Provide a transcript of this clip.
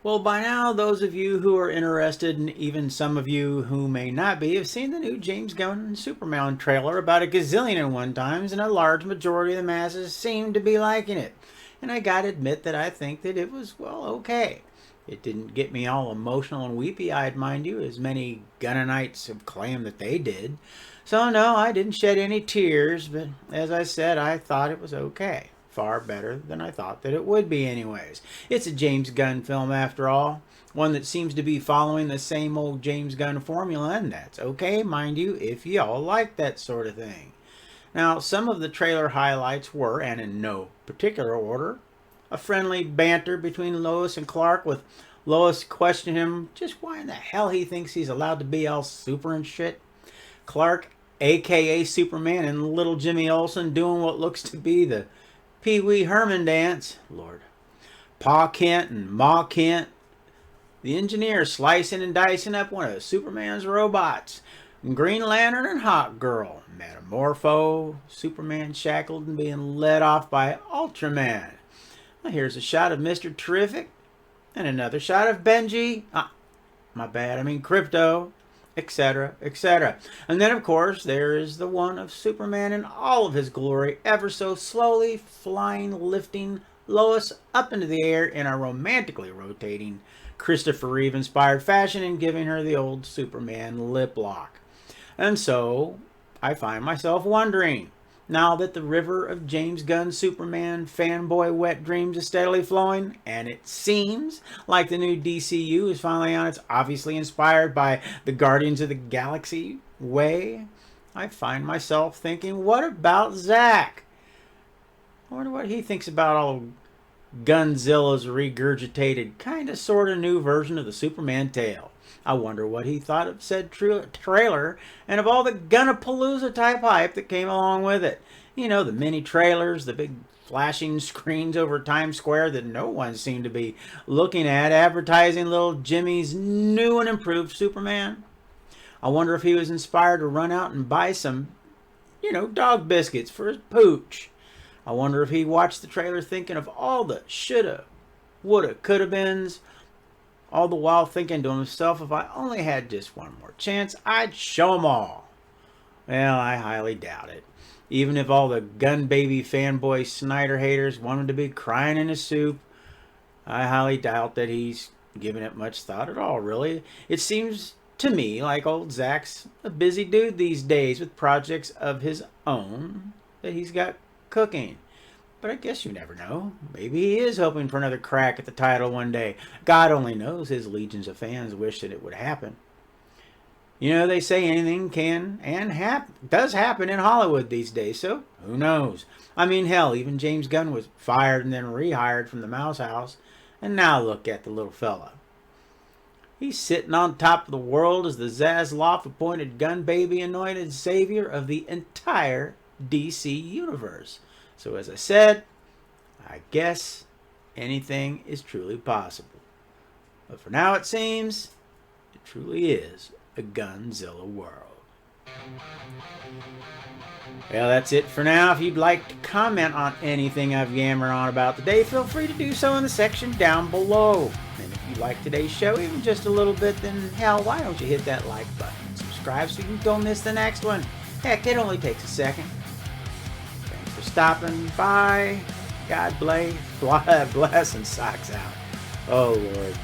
Well, by now, those of you who are interested, and even some of you who may not be, have seen the new James Gunn Superman trailer about a gazillion and one times, and a large majority of the masses seem to be liking it. And I gotta admit that I think that it was, well, okay. It didn't get me all emotional and weepy-eyed, mind you, as many Gunnonites have claimed that they did. So no, I didn't shed any tears, but as I said, I thought it was okay. Far better than I thought that it would be anyways. It's a James Gunn film after all. One that seems to be following the same old James Gunn formula, and that's okay, mind you, if y'all like that sort of thing. Now, some of the trailer highlights were, and in no particular order, a friendly banter between Lois and Clark, with Lois questioning him just why in the hell he thinks he's allowed to be all super and shit. Clark, aka Superman, and little Jimmy Olsen doing what looks to be the Pee Wee Herman dance. Lord. Pa Kent and Ma Kent, the engineer, slicing and dicing up one of Superman's robots. Green Lantern and Hawk Girl, Metamorpho, Superman shackled and being led off by Ultraman. Well, here's a shot of Mr. Terrific, and another shot of Benji. My bad, I mean Crypto, etc., etc. And then, of course, there is the one of Superman in all of his glory, ever so slowly flying, lifting Lois up into the air in a romantically rotating Christopher Reeve-inspired fashion and giving her the old Superman lip lock. And so, I find myself wondering, now that the river of James Gunn Superman fanboy wet dreams is steadily flowing, and it seems like the new DCU is finally on its obviously inspired by the Guardians of the Galaxy way, I find myself thinking, what about Zack? I wonder what he thinks about all of Gunzilla's regurgitated, kinda sorta new version of the Superman tale. I wonder what he thought of said trailer and of all the Gunnapalooza type hype that came along with it. You know, the mini trailers, the big flashing screens over Times Square that no one seemed to be looking at, advertising little Jimmy's new and improved Superman. I wonder if he was inspired to run out and buy some, dog biscuits for his pooch. I wonder if he watched the trailer thinking of all the shoulda, woulda, coulda beens, all the while thinking to himself, if I only had just one more chance, I'd show them all. Well, I highly doubt it. Even if all the Gun Baby fanboy Snyder haters want him to be crying in his soup, I highly doubt that he's given it much thought at all, really. It seems to me like old Zack's a busy dude these days with projects of his own that he's got cooking. But I guess you never know. Maybe he is hoping for another crack at the title one day. God only knows his legions of fans wish that it would happen. They say anything can and does happen in Hollywood these days, so who knows? I mean, hell, even James Gunn was fired and then rehired from the Mouse House, and now look at the little fella. He's sitting on top of the world as the Zaslav-appointed Gun Baby anointed savior of the entire DC universe. So as I said, I guess anything is truly possible. But for now it seems, it truly is a Gunzilla world. Well, that's it for now. If you'd like to comment on anything I've yammered on about today, feel free to do so in the section down below. And if you like today's show even just a little bit, then hell, why don't you hit that like button and subscribe so you don't miss the next one. Heck, it only takes a second. Thanks for stopping by. God bless and socks out. Oh, Lord.